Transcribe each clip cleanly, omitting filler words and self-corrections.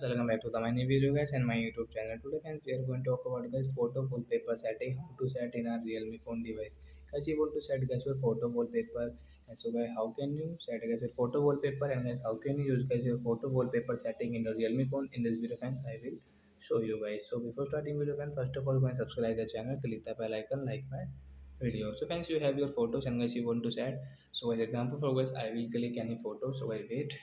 welcome back to the my new video guys and my YouTube channel. Today guys we are going to talk about guys photo wallpaper setting, how to set in a realme phone device. Guys you want to set guys your photo wallpaper, and so guys how can you set guys your photo wallpaper, and guys how can you use guys your photo wallpaper setting in your realme phone. In this video friends I will show you guys. So before starting video friends, first of all go and subscribe the channel, click the bell icon, like my video. So friends, you have your photos and guys you want to set. So as example for guys I will click any photo. So I wait.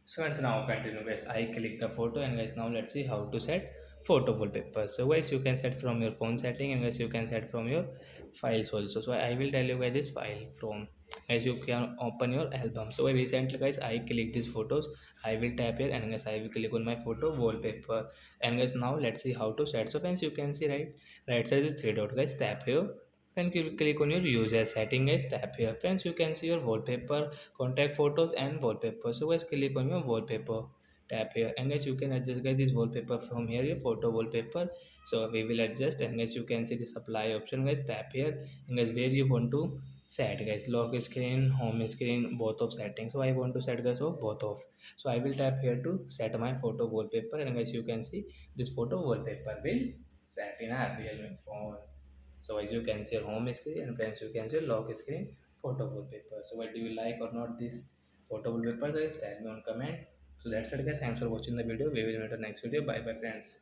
So let's now continue guys. I click the photo, and guys now let's see how to set photo wallpaper. So guys you can set from your phone setting, and guys you can set from your files also. So I will tell you guys this file from, as you can open your album. So I recently guys I click these photos. I will tap here, and guys I will click on my photo wallpaper, and guys now let's see how to set. So friends you can see right side is three dot, guys tap here. Then you click on your user setting, guys tap here. Friends you can see your wallpaper, contact photos and wallpaper. So guys click on your wallpaper, tap here, and guys you can adjust guys this wallpaper from here, your photo wallpaper. So we will adjust, and guys you can see the supply option, guys tap here, and guys where you want to set guys, lock screen, home screen, both of settings. So I want to set guys of both of. So I will tap here to set my photo wallpaper, and guys you can see this photo wallpaper will set in a real phone. So as you can see your home screen, and friends you can see your lock screen photo wallpaper. So what do you like or not this photo wallpaper guys, tell me on comment. So that's it guys, thanks for watching the video. We will meet in the next video. Bye bye friends.